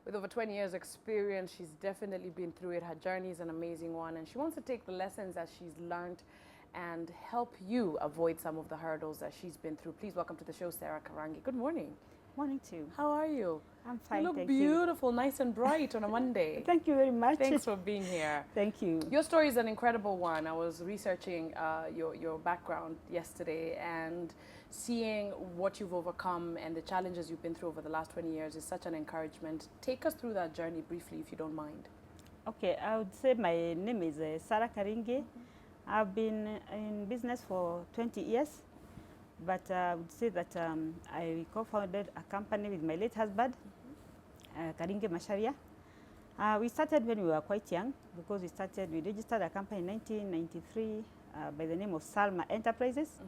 With over 20 years experience, she's definitely been through it. Her journey is an amazing one, and she wants to take the lessons that she's learned and help you avoid some of the hurdles that she's been through. Please welcome to the show, Sarah Karangi. Good morning. Morning to you. How are you? I'm fine, You look thank beautiful, nice and bright on a Monday. Thank you very much. Thanks for being here. Thank you. Your story is an incredible one. I was researching your background yesterday, and seeing what you've overcome and the challenges you've been through over the last 20 years is such an encouragement. Take us through that journey briefly, if you don't mind. Okay, I would say my name is Sarah Karangi. I've been in business for 20 years, but I would say that I co-founded a company with my late husband, Karinge Masharia. We started when we were quite young, because we registered a company in 1993 by the name of Salma Enterprises.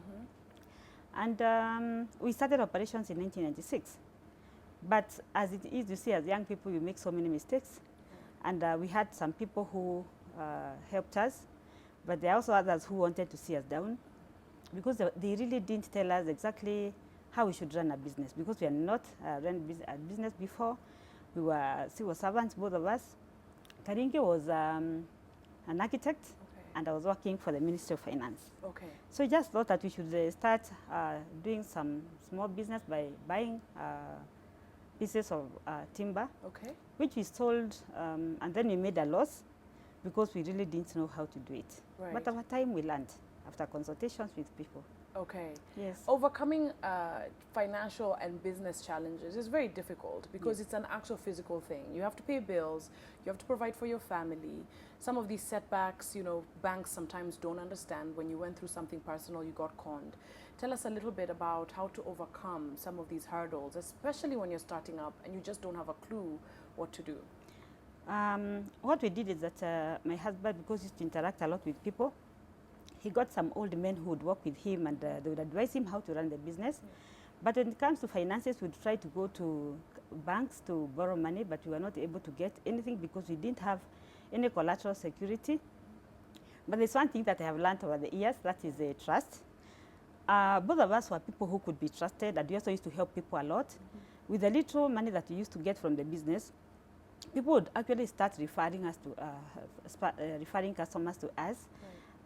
And we started operations in 1996. But as it is, you see, as young people, you make so many mistakes. And we had some people who helped us, but there are also others who wanted to see us down, because they really didn't tell us exactly how we should run a business, because we had not run a business before. We were civil servants, both of us. Karinge was an architect, and I was working for the Ministry of Finance. Okay. So I just thought that we should start doing some small business by buying pieces of timber, which we sold, and then we made a loss because we really didn't know how to do it. Right. But over time we learned, after consultations with people. Okay. Yes. Overcoming financial and business challenges is very difficult, because Yes. it's an actual physical thing. You have to pay bills, you have to provide for your family. Some of these setbacks, you know, banks sometimes don't understand. When you went through something personal, you got conned. Tell us a little bit about how to overcome some of these hurdles, especially when you're starting up and you just don't have a clue what to do. What we did is that my husband, because he used to interact a lot with people, he got some old men who would work with him, and they would advise him how to run the business. But when it comes to finances, we'd try to go to banks to borrow money, but we were not able to get anything because we didn't have any collateral security. But there's one thing that I have learned over the years, that is trust. Both of us were people who could be trusted, and we also used to help people a lot. With the little money that we used to get from the business, people would actually start referring customers to us. Right.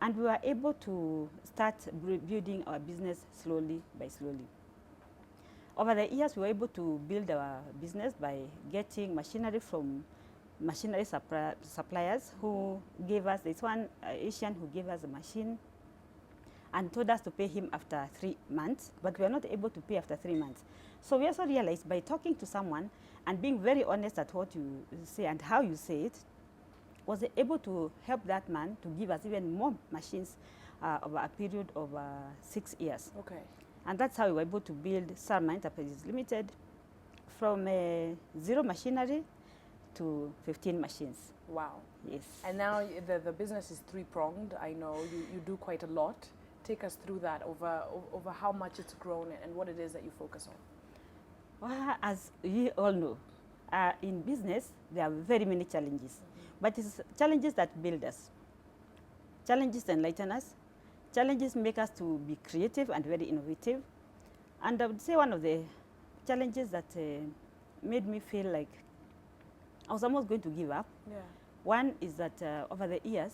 And we were able to start building our business slowly by slowly. Over the years, we were able to build our business by getting machinery from machinery suppliers who gave us, this one Asian who gave us a machine and told us to pay him after 3 months, but we were not able to pay after 3 months. So we also realized, by talking to someone and being very honest at what you say and how you say it, was able to help that man to give us even more machines over a period of 6 years. Okay. And that's how we were able to build Salma Enterprises Limited from zero machinery to 15 machines. Wow. Yes. And now the business is three-pronged. I know you do quite a lot. Take us through that, over how much it's grown and what it is that you focus on. Well, as you all know, in business, there are very many challenges. But it's challenges that build us. Challenges enlighten us. Challenges make us to be creative and very innovative. And I would say one of the challenges that made me feel like I was almost going to give up. Yeah. One is that over the years,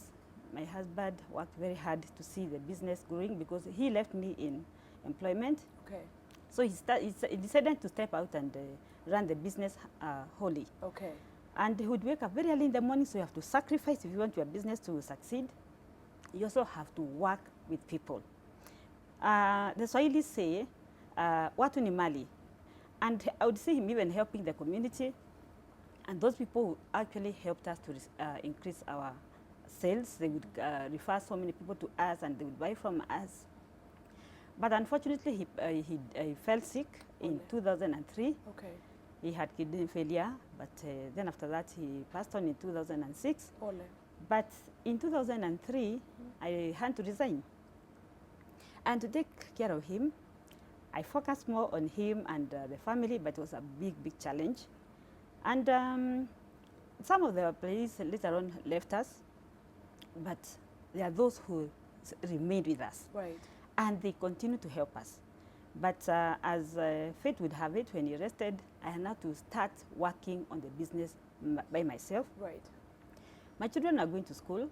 my husband worked very hard to see the business growing, because he left me in employment. Okay. So he decided to step out and run the business wholly. Okay. And he would wake up very early in the morning, so you have to sacrifice if you want your business to succeed. You also have to work with people. The Swahili say, watu ni mali. And I would see him even helping the community. And those people who actually helped us to increase our sales. They would refer so many people to us, and they would buy from us. But unfortunately, he fell sick in 2003. Okay. He had kidney failure, but then after that he passed on in 2006. Ole. But in 2003, I had to resign. And to take care of him, I focused more on him and the family, but it was a big, big challenge. And some of the employees later on left us, but there are those who remained with us. Right. And they continue to help us. But as fate would have it, when he rested, I had now to start working on the business by myself. Right. My children are going to school,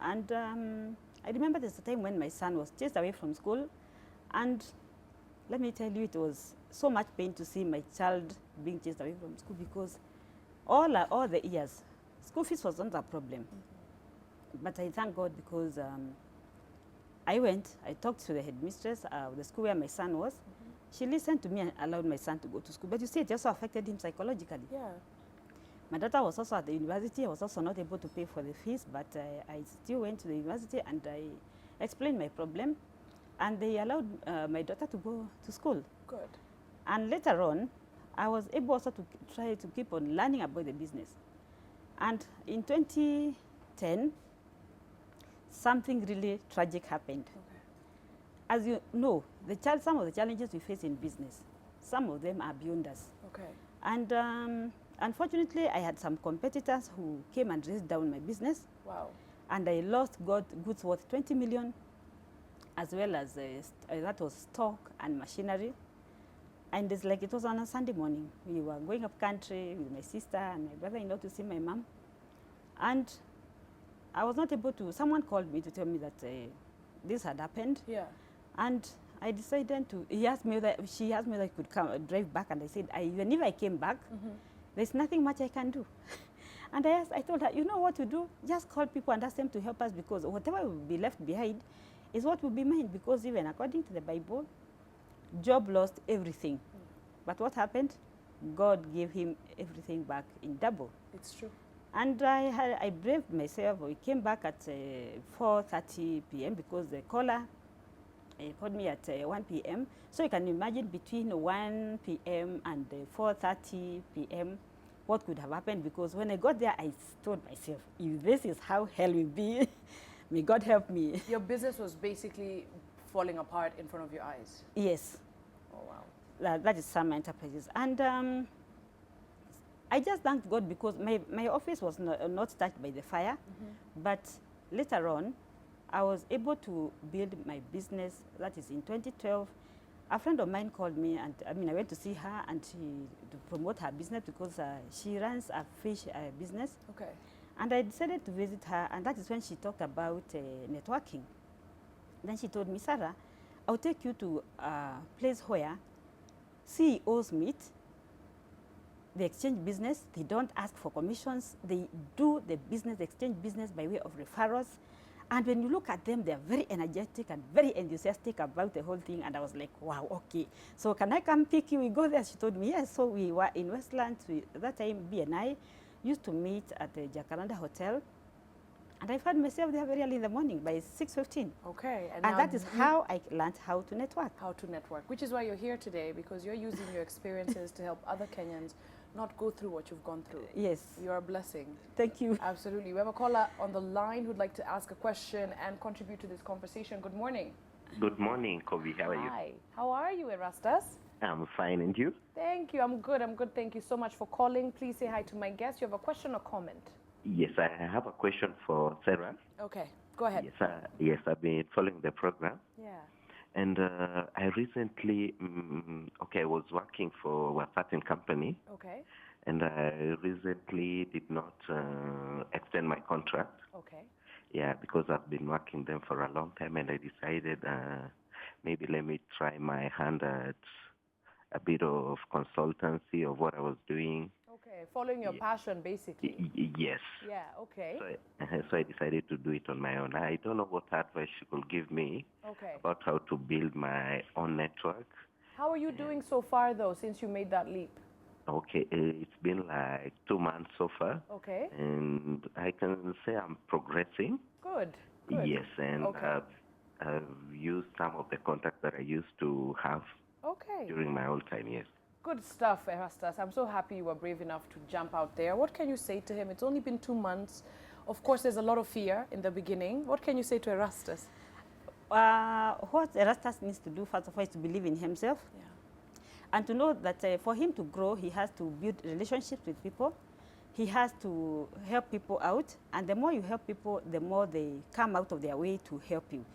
and I remember there's a time when my son was chased away from school, and let me tell you, it was so much pain to see my child being chased away from school, because all the years, school fees was not a problem. But I thank God, because I talked to the headmistress of the school where my son was. She listened to me and allowed my son to go to school. But you see, it also affected him psychologically. Yeah. My daughter was also at the university. I was also not able to pay for the fees, but I still went to the university and I explained my problem. And they allowed my daughter to go to school. Good. And later on, I was able also to try to keep on learning about the business. And in 2010, something really tragic happened. Okay. As you know, some of the challenges we face in business, some of them are beyond us. Okay. And unfortunately, I had some competitors who came and raised down my business. Wow. And I lost goods worth 20 million, as well as that was stock and machinery. And it's like it was on a Sunday morning. We were going up country with my sister and my brother-in-law to see my mom. And I was not able to, someone called me to tell me that this had happened. Yeah. And I decided to, she asked me whether I could come drive back, and I said, even if I came back, there's nothing much I can do. And I told her, you know what to do? Just call people and ask them to help us, because whatever will be left behind is what will be mine, because even according to the Bible, Job lost everything. But what happened? God gave him everything back in double. It's true. And I braved myself. We came back at 4:30 p.m. because the caller called me at 1 p.m. So you can imagine between 1 p.m. and 4:30 p.m. what could have happened, because when I got there, I told myself, if this is how hell will be, may God help me. Your business was basically falling apart in front of your eyes. Yes. Oh, wow. That is some enterprises. And I just thanked God, because my office was not touched by the fire. But later on, I was able to build my business. That is in 2012. A friend of mine called me, and I went to see her and to promote her business, because she runs a fish business. Okay. And I decided to visit her, and that is when she talked about networking. Then she told me, Sarah, I'll take you to a place where CEOs meet. They exchange business. They don't ask for commissions. They do the business, exchange business by way of referrals. And when you look at them, they're very energetic and very enthusiastic about the whole thing. And I was like, wow, okay. So can I come pick you? We go there. She told me, yes. So we were in Westlands. At that time, B and I used to meet at the Jacaranda Hotel. And I found myself there very early in the morning by 6:15. Okay. And that is how I learned how to network. How to network, which is why you're here today, because you're using your experiences to help other Kenyans not go through what you've gone through. Yes. You're a blessing. Thank you. Absolutely. We have a caller on the line who'd like to ask a question and contribute to this conversation. Good morning. Good morning, Kobi. How are you? Hi. How are you, Erastus? I'm fine, and you? Thank you. I'm good. Thank you so much for calling. Please say hi to my guest. You have a question or comment? Yes, I have a question for Sarah. Okay. Go ahead. Yes, I've been following the program. Yeah. And I recently, I was working for a certain company. Okay. And I recently did not extend my contract. Okay. Yeah, because I've been working them for a long time, and I decided maybe let me try my hand at a bit of consultancy of what I was doing. Okay, following your passion, basically. Yes. Yeah, okay. So I decided to do it on my own. I don't know what advice you could give me about how to build my own network. How are you doing so far, though, since you made that leap? Okay, it's been like 2 months so far. Okay. And I can say I'm progressing. Good. Yes, and I've used some of the contacts that I used to have during my old time, yes. Good stuff, Erastus. I'm so happy you were brave enough to jump out there. What can you say to him? It's only been 2 months. Of course, there's a lot of fear in the beginning. What can you say to Erastus? What Erastus needs to do, first of all, is to believe in himself. Yeah. And to know that for him to grow, he has to build relationships with people. He has to help people out. And the more you help people, the more they come out of their way to help you.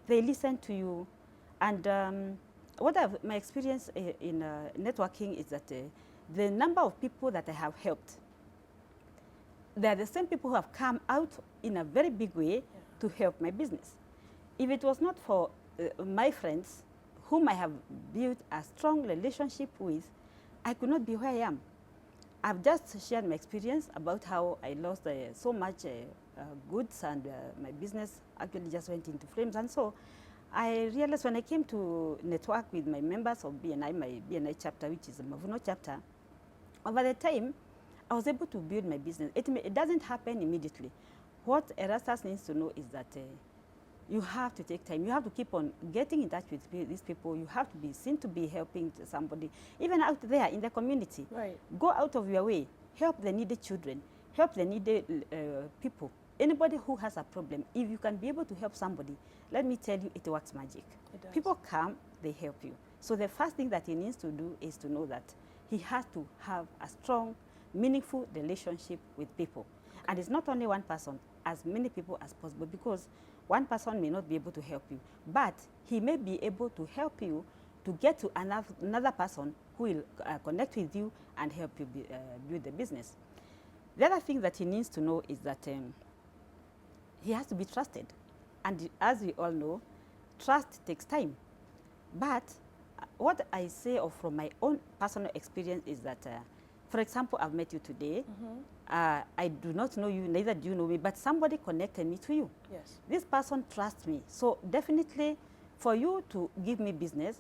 They listen to you. And my experience in networking is that the number of people that I have helped, they are the same people who have come out in a very big way to help my business. If it was not for my friends, whom I have built a strong relationship with, I could not be where I am. I've just shared my experience about how I lost so much goods, and my business actually just went into flames. And so I realized when I came to network with my members of BNI, my BNI chapter, which is the Mavuno chapter, over the time, I was able to build my business. It doesn't happen immediately. What Erastus needs to know is that you have to take time. You have to keep on getting in touch with these people. You have to be seen to be helping somebody, even out there in the community. Right. Go out of your way. Help the needy children. Help the needy people. Anybody who has a problem, if you can be able to help somebody, let me tell you, it works magic. It does. People come, they help you. So the first thing that he needs to do is to know that he has to have a strong, meaningful relationship with people. Okay. And it's not only one person, as many people as possible, because one person may not be able to help you, but he may be able to help you to get to another person who will connect with you and help you build the business. The other thing that he needs to know is that he has to be trusted. And as we all know, trust takes time. But what I say from my own personal experience is that, for example, I've met you today. I do not know you, neither do you know me, but somebody connected me to you. Yes. This person trusts me. So definitely, for you to give me business,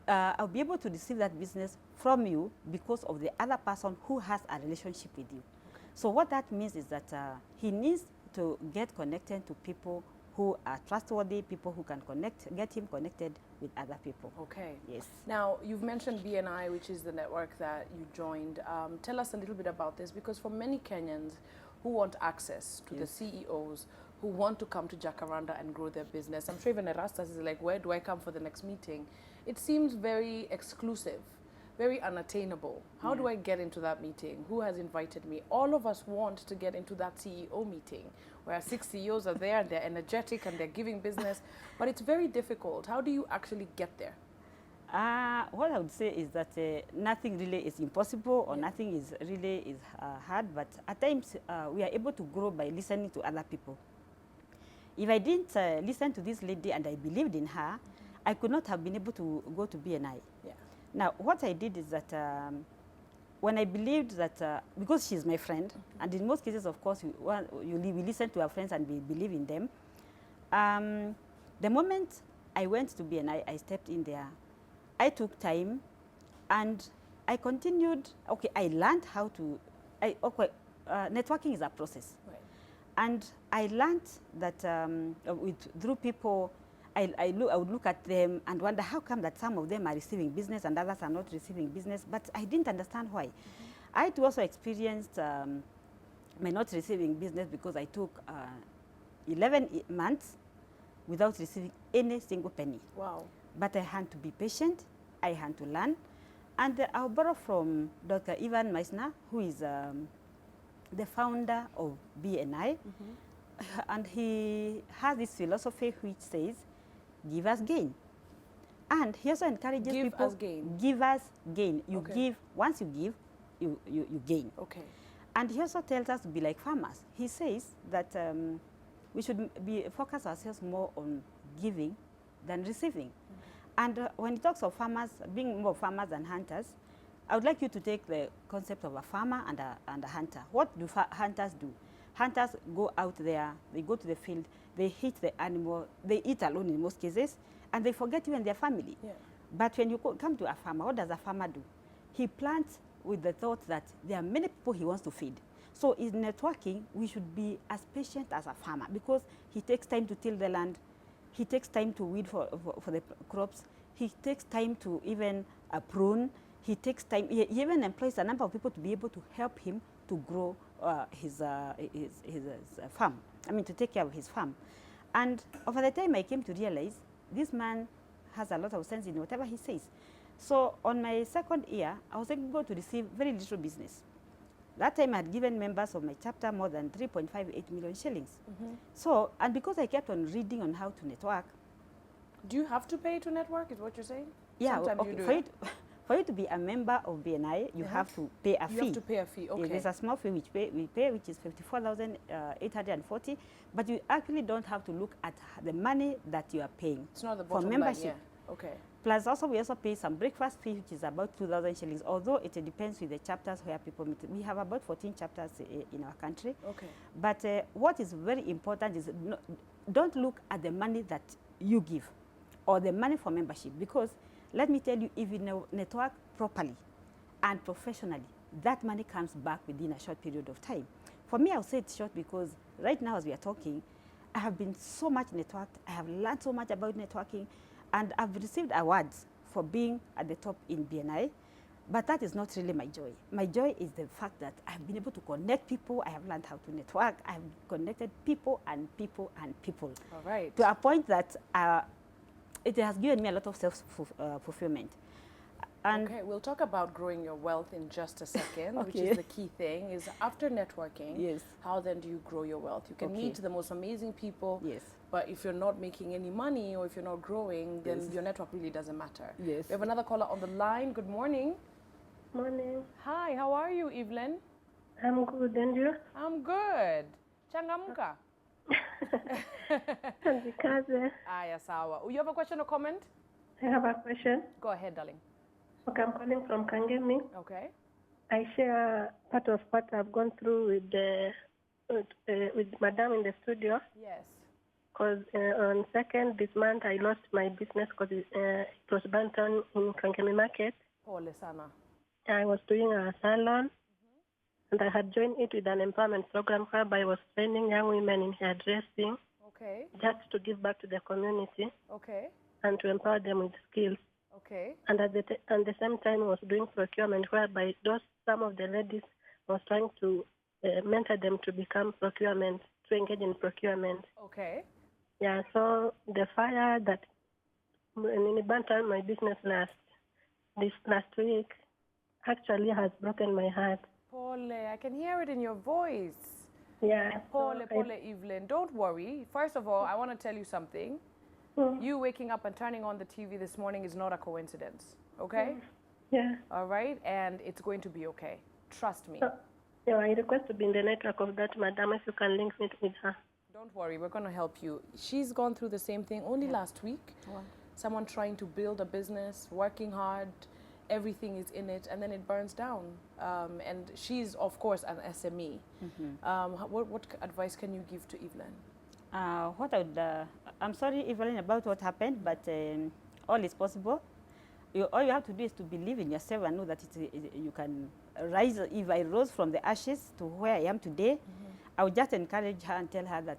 I'll be able to receive that business from you because of the other person who has a relationship with you. Okay. So what that means is that he needs to get connected to people who are trustworthy, people who can get him connected with other people. Okay. Yes. Now, you've mentioned BNI, which is the network that you joined. Tell us a little bit about this, because for many Kenyans who want access to the CEOs, who want to come to Jacaranda and grow their business, I'm sure even Erastus is like, where do I come for the next meeting? It seems very exclusive, very unattainable. How do I get into that meeting? Who has invited me? All of us want to get into that CEO meeting where 6 CEOs are there and they're energetic and they're giving business, but it's very difficult. How do you actually get there? What I would say is that nothing really is impossible, or nothing is really hard, but at times we are able to grow by listening to other people. If I didn't listen to this lady and I believed in her, I could not have been able to go to BNI. Yeah. Now, what I did is that when I believed that, because she's my friend, and in most cases, of course, we listen to our friends and we believe in them. The moment I went to BNI, I stepped in there. I took time, and I continued. Okay, I learned how to. Networking is a process, Right. and I learned that through people. I would look at them and wonder how come that some of them are receiving business and others are not receiving business, but I didn't understand why. I too also experienced my not receiving business because I took 11 months without receiving any single penny. Wow. But I had to be patient, I had to learn, and I'll borrow from Dr. Ivan Meissner, who is the founder of BNI, and he has this philosophy which says, give us gain. And he also encourages Give people, us gain. give us gain. You Okay. give, once you give, you gain. Okay. And he also tells us to be like farmers. He says that we should focus ourselves more on giving than receiving. And when he talks of farmers, being more farmers than hunters, I would like you to take the concept of a farmer and a hunter. What do hunters do? Hunters go out there, they go to the field, they hit the animal, they eat alone in most cases, and they forget even their family. Yeah. But when you come to a farmer, what does a farmer do? He plants with the thought that there are many people he wants to feed. So in networking, we should be as patient as a farmer, because he takes time to till the land, he takes time to weed for the crops, he takes time to even prune, he takes time, he even employs a number of people to be able to help him to grow his farm, to take care of his farm. And over the time I came to realize this man has a lot of sense in whatever he says. So on my second year, I was able to receive very little business. That time I had given members of my chapter more than 3.58 million shillings. So, and because I kept on reading on how to network. Do you have to pay to network, is what you're saying? Yeah, Sometimes okay. you do For it. you, for you to be a member of BNI, you have to pay a fee. You have to pay a fee, okay. There's a small fee we pay, which is 54,840, but you actually don't have to look at the money that you are paying. It's not the for bottom membership. line, yeah. Okay. Plus also we also pay some breakfast fee, which is about 2,000 shillings, although it depends with the chapters where people meet. We have about 14 chapters in our country. Okay. But what is very important is don't look at the money that you give or the money for membership, because let me tell you, if you network properly and professionally, that money comes back within a short period of time. For me, I'll say it's short because right now as we are talking, I have been so much networked, I have learned so much about networking, and I've received awards for being at the top in BNI, but that is not really my joy. My joy is the fact that I've been able to connect people, I have learned how to network, I've connected people and people and people. All right. To a point that it has given me a lot of self-fulfillment. Okay, we'll talk about growing your wealth in just a second, which is the key thing, is after networking, Yes. how then do you grow your wealth? You can meet the most amazing people, Yes. but if you're not making any money or if you're not growing, then your network really doesn't matter. Yes. We have another caller on the line. Good morning. Morning. Hi, how are you, Evelyn? I'm good, and you? I'm good. Changamka. Because Aya, sawa. You have a question or comment? I have a question. Go ahead, darling. Okay, I'm calling from Kangemi. Okay. I share part of what I've gone through with Madame in the studio. Yes. Because on 2nd this month I lost my business because it was burnt down in Kangemi Market. Pole sana. I was doing a salon, and I had joined it with an empowerment program whereby I was training young women in hairdressing, Okay. just to give back to the community Okay. and to empower them with skills. Okay. And at the same time, I was doing procurement, whereby some of the ladies was trying to mentor them to become procurement, to engage in procurement. Okay. Yeah, so the fire that burnt down my business this last week actually has broken my heart. Pole, I can hear it in your voice. Yeah. Pole, Evelyn, don't worry. First of all, I want to tell you something. You waking up and turning on the TV this morning is not a coincidence, okay? Yeah. All right? And it's going to be okay. Trust me. Yeah, I request to be in the network of that madam, if you can link me with her. Don't worry, we're going to help you. She's gone through the same thing only last week. Wow. Someone trying to build a business, working hard, everything is in it, and then it burns down. And she's, of course, an SME. What advice can you give to Evelyn? I'm sorry, Evelyn, about what happened, but all is possible. All you have to do is to believe in yourself and know that you can rise. If I rose from the ashes to where I am today, I would just encourage her and tell her that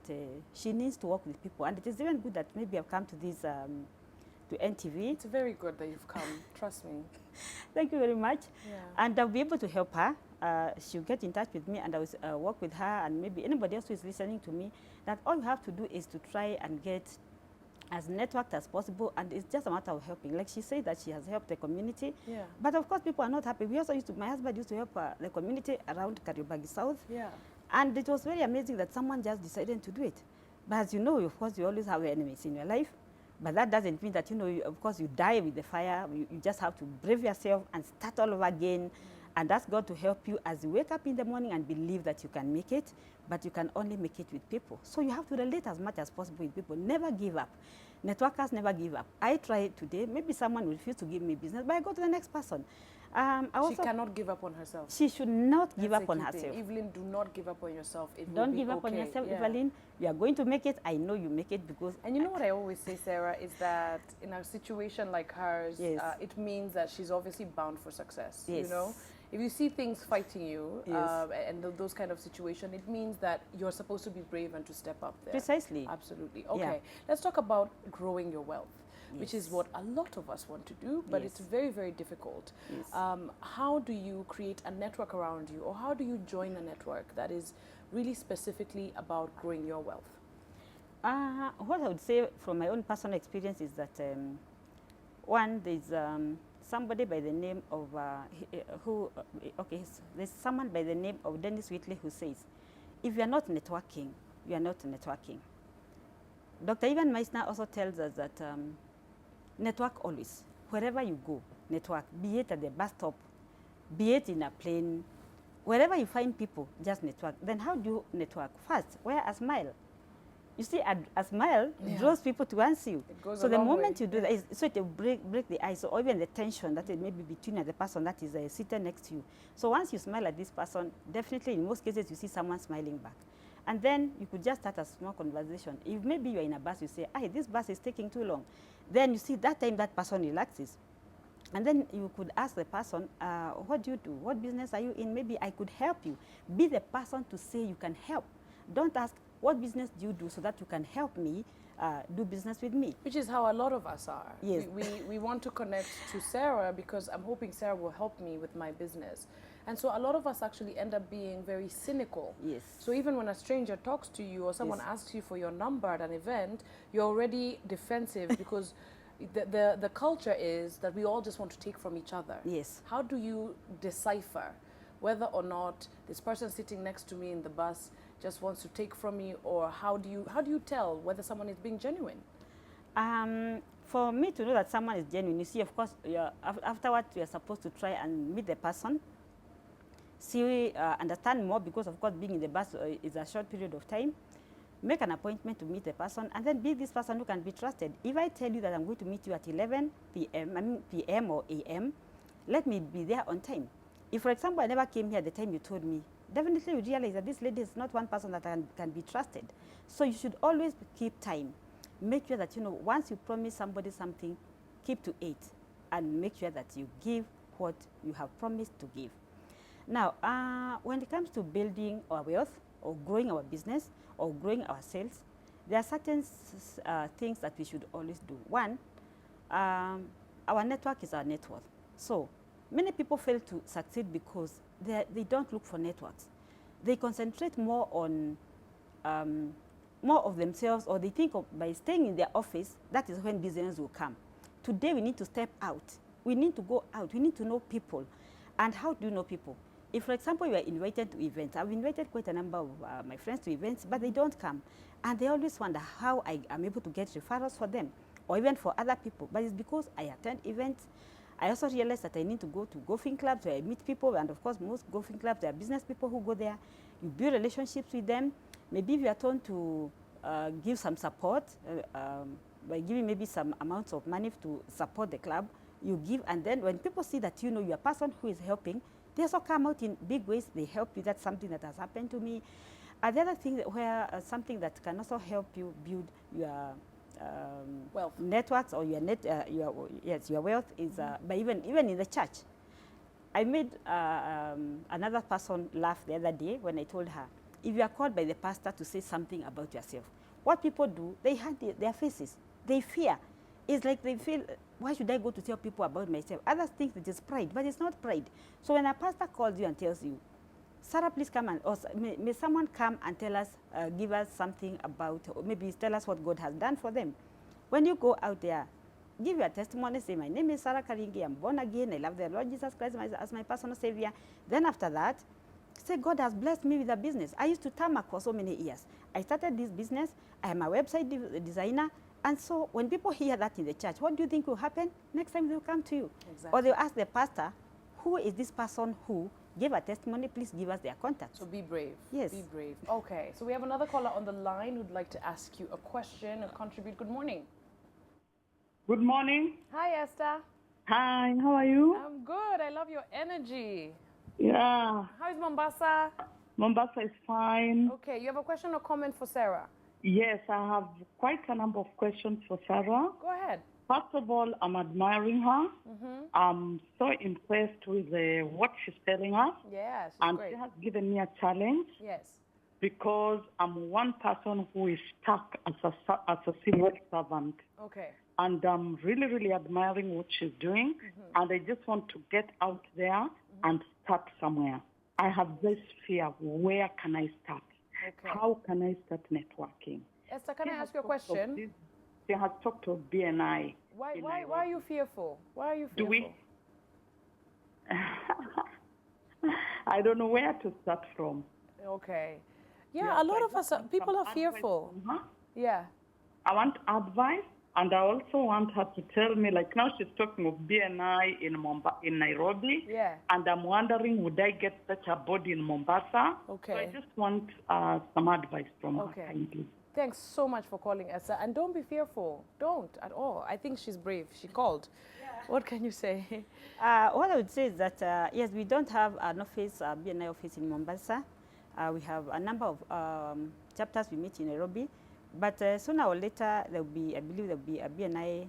she needs to work with people. And it is even good that maybe I've come to this, to NTV. It's very good that you've come, trust me. Thank you very much. Yeah. And I'll be able to help her. She'll get in touch with me and I will work with her, and maybe anybody else who is listening to me, that all you have to do is to try and get as networked as possible, and it's just a matter of helping. Like she said that she has helped the community, but of course people are not happy. We also my husband used to help the community around Kariobangi South, and it was very amazing that someone just decided to do it. But as you know, of course, you always have enemies in your life, but that doesn't mean that, of course, you die with the fire. You just have to brave yourself and start all over again. And ask God to help you as you wake up in the morning and believe that you can make it, but you can only make it with people. So you have to relate as much as possible with people. Never give up. Networkers never give up. I try today. Maybe someone will refuse to give me business, but I go to the next person. She cannot give up on herself. She should not give up on herself. Evelyn, do not give up on yourself. Don't give up on yourself, Evelyn. You are going to make it. I know you make it because... And you know what I always say, Sarah, is that in a situation like hers, it means that she's obviously bound for success. Yes. You know? If you see things fighting you and those kind of situation, it means that you're supposed to be brave and to step up there. Precisely. Absolutely. Okay. Let's talk about growing your wealth, which is what a lot of us want to do, but it's very, very difficult. How do you create a network around you, or how do you join a network that is really specifically about growing your wealth? What I would say from my own personal experience is that, one, there's somebody by the name of, there's someone by the name of Dennis Whitley who says, if you are not networking, you are not networking. Dr. Ivan Meissner also tells us that network always. wherever you go, network, be it at the bus stop, be it in a plane, wherever you find people, just network. Then how do you network? First, wear a smile. You see, a smile draws people to answer you. So the moment you do that, so it will break the ice, or even the tension that it may be between the person that is seated next to you. So once you smile at this person, definitely in most cases you see someone smiling back. And then you could just start a small conversation. If maybe you're in a bus, you say, "Hey, this bus is taking too long." Then you see that time that person relaxes. And then you could ask the person, what do you do? What business are you in? Maybe I could help you. Be the person to say you can help. Don't ask, what business do you do, so that you can help me do business with me? Which is how a lot of us are. Yes. We want to connect to Sarah because I'm hoping Sarah will help me with my business. And so a lot of us actually end up being very cynical. Yes. So even when a stranger talks to you or someone asks you for your number at an event, you're already defensive because the culture is that we all just want to take from each other. Yes. How do you decipher whether or not this person sitting next to me in the bus just wants to take from me, or how do you tell whether someone is being genuine? For me to know that someone is genuine, you see, of course, afterwards you're supposed to try and meet the person, see, understand more, because of course being in the bus is a short period of time. Make an appointment to meet the person, and then be this person who can be trusted. If I tell you that I'm going to meet you at 11 p.m. or a.m., let me be there on time. If, for example, I never came here at the time you told me, definitely you realize that this lady is not one person that can be trusted. So you should always keep time. Make sure that, once you promise somebody something, keep to it, and make sure that you give what you have promised to give. Now, when it comes to building our wealth, or growing our business, or growing our sales, there are certain things that we should always do. One, our network is our net worth. So many people fail to succeed because they don't look for networks. They concentrate more on more of themselves, or they think by staying in their office, that is when business will come. Today we need to step out. We need to go out. We need to know people. And how do you know people? If, for example, you are invited to events, I've invited quite a number of my friends to events, but they don't come. And they always wonder how I am able to get referrals for them, or even for other people. But it's because I attend events. I also realized that I need to go to golfing clubs where I meet people, and of course, most golfing clubs, there are business people who go there. You build relationships with them. Maybe if you are told to give some support, by giving maybe some amounts of money to support the club, you give, and then when people see that you're a person who is helping, they also come out in big ways. They help you. That's something that has happened to me. The other thing where something that can also help you build your wealth networks, or your your wealth is by even in the church. I made another person laugh the other day when I told her, if you are called by the pastor to say something about yourself, what people do, they hide their faces. They fear. It's like they feel, why should I go to tell people about myself? Others think it is pride, but it's not pride. So when a pastor calls you and tells you, Sarah, please come and, or may someone come and tell us, give us something about, or maybe tell us what God has done for them. When you go out there, give your testimony, say, my name is Sarah Karangi, I'm born again, I love the Lord Jesus Christ as my personal savior. Then after that, say, God has blessed me with a business. I used to tarmac for so many years. I started this business, I am a website designer. And so when people hear that in the church, what do you think will happen? Next time they'll come to you. Exactly. Or they'll ask the pastor, who is this person who gave a testimony? Please give us their contact. So be brave. Yes. Be brave. Okay, so we have another caller on the line who'd like to ask you a question or contribute. Good morning. Good morning. Hi, Esther. Hi, how are you? I'm good. I love your energy. Yeah. How is Mombasa? Mombasa is fine. Okay, you have a question or comment for Sarah? Yes, I have quite a number of questions for Sarah. Go ahead. First of all, I'm admiring her. Mm-hmm. I'm so impressed with what she's telling us. Yes, And great. she has given me a challenge Yes. because I'm one person who is stuck as a civil servant. Okay. And I'm really, really admiring what she's doing. Mm-hmm. And I just want to get out there and start somewhere. I have this fear. Where can I start? Okay. How can I start networking? Esther, can I ask you a question? She has talked to BNI. Why are you fearful? Why are you fearful? Do we? I don't know where to start from. Okay. Yeah, a lot of us, people are fearful. Huh? Yeah. I want advice And I also want her to tell me, like now she's talking of BNI in Nairobi. Yeah. And I'm wondering, would I get such a body in Mombasa? Okay. So I just want some advice from Okay. her, kindly. Thanks so much for calling, Esther. And don't be fearful. Don't at all. I think she's brave. She called. Yeah. What can you say? What I would say is that, yes, we don't have an office, BNI office in Mombasa. We have a number of chapters we meet in Nairobi. But sooner or later, I believe there will be a BNI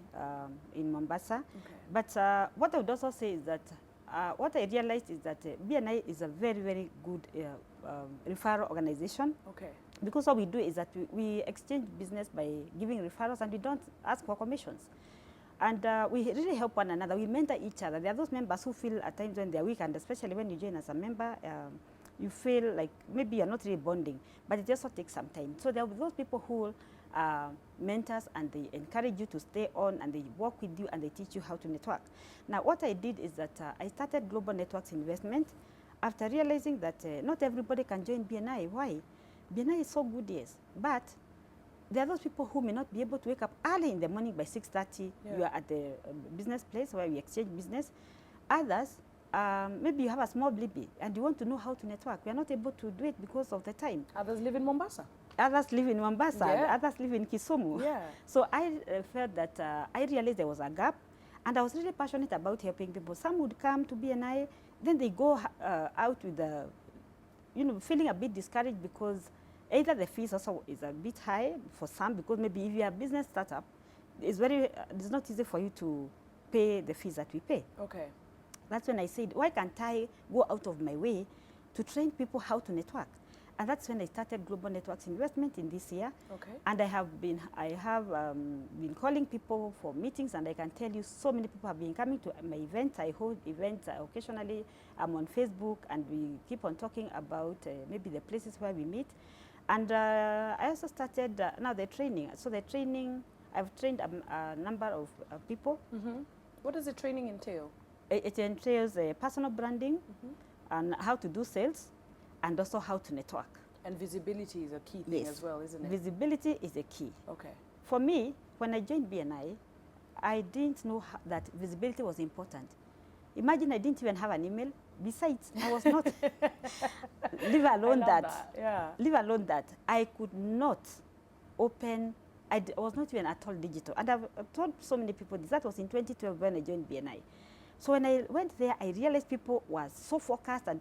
in Mombasa. Okay. But what I would also say is that what I realized is that BNI is a very, very good referral organization. Okay. Because what we do is that we exchange business by giving referrals, and we don't ask for commissions. And we really help one another. We mentor each other. There are those members who feel at times when they're weak, and especially when you join as a member, you feel like maybe you're not really bonding, but it also takes some time. So there are those people who are mentors, and they encourage you to stay on, and they work with you, and they teach you how to network. Now, what I did is that I started Global Networks Investment after realizing that not everybody can join BNI. Why? BNI is so good, yes, but there are those people who may not be able to wake up early in the morning by 6:30. Yeah. You are at the business place where we exchange business. Others, maybe you have a small baby and you want to know how to network. We are not able to do it because of the time. Others live in Mombasa. Others live in Mombasa. Yeah. Others live in Kisumu. Yeah. So I felt that I realized there was a gap, and I was really passionate about helping people. Some would come to BNI, then they go out with feeling a bit discouraged because either the fees also is a bit high for some, because maybe if you are a business startup, it's not easy for you to pay the fees that we pay. Okay. That's when I said, why can't I go out of my way to train people how to network? And that's when I started Global Networks Investment in this year. Okay. And I have been calling people for meetings, and I can tell you so many people have been coming to my events. I hold events occasionally. I'm on Facebook, and we keep on talking about maybe the places where we meet. And I also started now the training. So the training, I've trained a number of people. Mm-hmm. What does the training entail? It entails personal branding, and how to do sales, and also how to network. And visibility is a key thing as well, isn't it? Visibility is a key. Okay. For me, when I joined BNI, I didn't know that visibility was important. Imagine I didn't even have an email. Besides, I was not, leave alone that. Yeah. Leave alone that. I could not open, I was not even at all digital. And I've told so many people this. That was in 2012 when I joined BNI. So when I went there, I realized people were so focused, and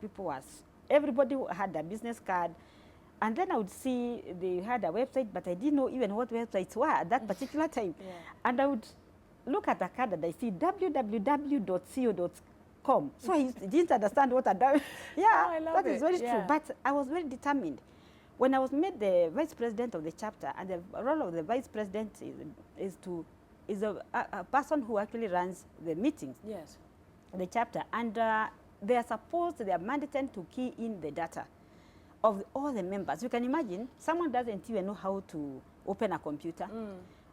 everybody had a business card. And then I would see they had a website, but I didn't know even what websites were at that particular time. Yeah. And I would look at the card and I see www.co.com. So I didn't understand what I'd done. Yeah, I love that is very true. But I was very determined. When I was made the vice president of the chapter, and the role of the vice president is a person who actually runs the meetings. Yes. The chapter, and they are mandated to key in the data of all the members. You can imagine someone doesn't even know how to open a computer.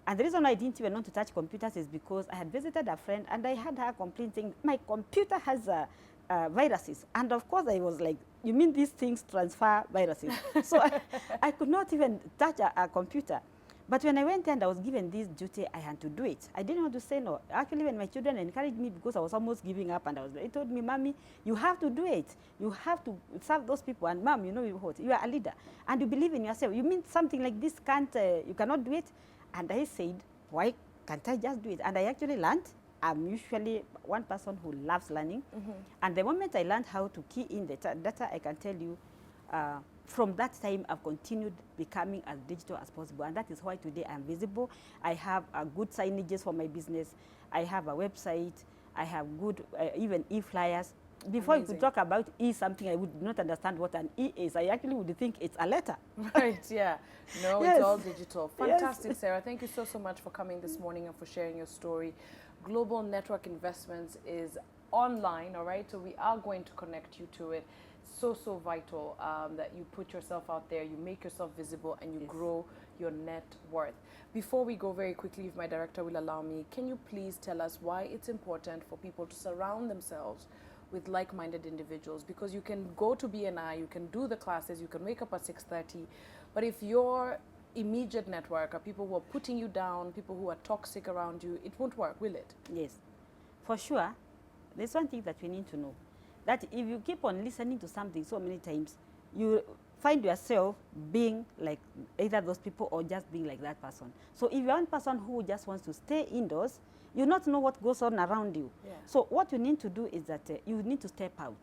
And the reason why I didn't even want to touch computers is because I had visited a friend, and I had her complain saying, my computer has viruses. And of course I was like, you mean these things transfer viruses? So I could not even touch a computer. But when I went there and I was given this duty, I had to do it. I didn't want to say no. Actually, when my children encouraged me, because I was almost giving up, and they told me, Mommy, you have to do it. You have to serve those people. And Mom, you know what? You are a leader, and you believe in yourself. You mean something like this you cannot do it? And I said, why can't I just do it? And I actually learned. I'm usually one person who loves learning. And the moment I learned how to key in the data, I can tell you, from that time, I've continued becoming as digital as possible. And that is why today I'm visible. I have good signages for my business. I have a website. I have good, even e-flyers. Before you could talk about something, I would not understand what an E is. I actually would think it's a letter. Right, yeah. No, Yes. It's all digital. Fantastic, Yes. Sarah. Thank you so much for coming this morning and for sharing your story. Global Network Investments is online, all right? So we are going to connect you to it. So vital that you put yourself out there, you make yourself visible, and you grow your net worth. Before we go, very quickly, if my director will allow me, can you please tell us why it's important for people to surround themselves with like-minded individuals? Because you can go to BNI, you can do the classes, you can wake up at 6:30, but if you're immediate network, or people who are putting you down, people who are toxic around you, it won't work, will it? Yes, for sure. There's one thing that we need to know, that if you keep on listening to something so many times, you find yourself being like either those people or just being like that person. So if you're one person who just wants to stay indoors, you not know what goes on around you. Yeah. So what you need to do is that you need to step out.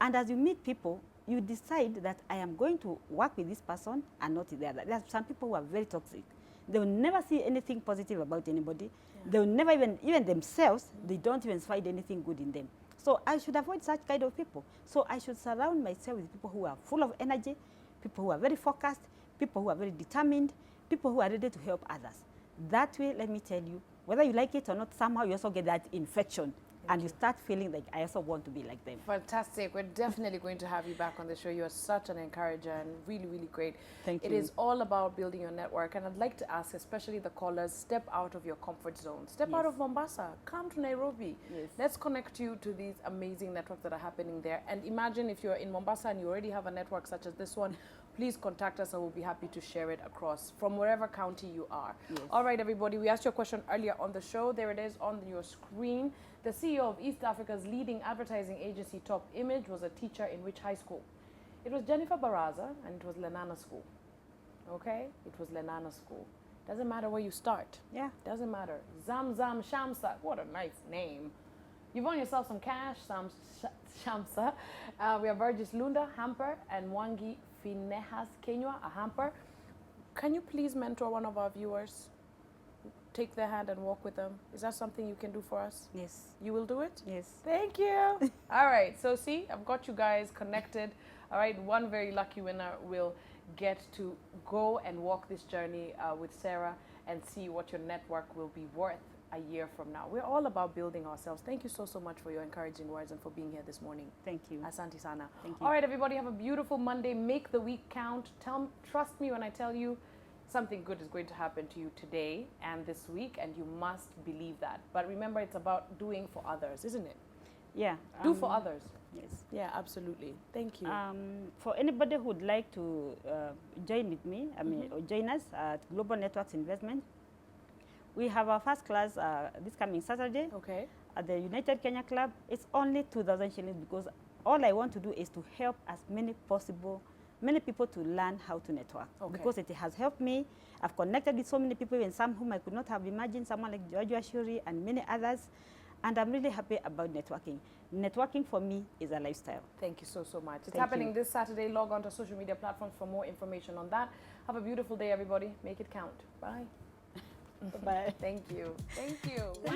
And as you meet people, you decide that I am going to work with this person and not the other. There are some people who are very toxic. They will never see anything positive about anybody. Yeah. They will never even themselves, they don't even find anything good in them. So I should avoid such kind of people. So I should surround myself with people who are full of energy, people who are very focused, people who are very determined, people who are ready to help others. That way, let me tell you, whether you like it or not, somehow you also get that infection. And you start feeling like, I also want to be like them. Fantastic. We're definitely going to have you back on the show. You are such an encourager and really, really great. Thank you. It is all about building your network. And I'd like to ask, especially the callers, step out of your comfort zone. Step out of Mombasa. Come to Nairobi. Yes. Let's connect you to these amazing networks that are happening there. And imagine if you're in Mombasa and you already have a network such as this one, please contact us and we'll be happy to share it across from wherever county you are. Yes. All right, everybody, we asked you a question earlier on the show. There it is on your screen. The CEO of East Africa's leading advertising agency, Top Image, was a teacher in which high school? It was Jennifer Baraza, and it was Lenana School. Okay? It was Lenana School. Doesn't matter where you start. Yeah. Doesn't matter. Zamzam Shamsa. What a nice name. You've won yourself some cash, some Shamsa. We have Burgess Lunda, hamper, and Mwangi Finehas Kenywa, a hamper. Can you please mentor one of our viewers? Take their hand and walk with them. Is that something you can do for us? Yes. You will do it? Yes. Thank you. All right. So see, I've got you guys connected. All right. One very lucky winner will get to go and walk this journey with Sarah and see what your network will be worth a year from now. We're all about building ourselves. Thank you so much for your encouraging words and for being here this morning. Thank you. Asante sana. Thank you. All right, everybody, have a beautiful Monday. Make the week count. Trust me when I tell you something good is going to happen to you today and this week, and you must believe that. But remember, it's about doing for others, isn't it? Yeah. Do for others. Yes. Yeah, absolutely. Thank you. For anybody who would like to join with me, or join us at Global Networks Investment, we have our first class this coming Saturday Okay. at the United Kenya Club. It's only 2,000 shillings because all I want to do is to help as many people to learn how to network. Okay. Because it has helped me. I've connected with so many people, even some whom I could not have imagined, someone like Georgia Shuri and many others. And I'm really happy about networking. Networking for me is a lifestyle. Thank you so much. It's Thank happening you. this Saturday. Log on to social media platforms for more information on that. Have a beautiful day, everybody. Make it count. Bye. Bye. Thank you. Thank you.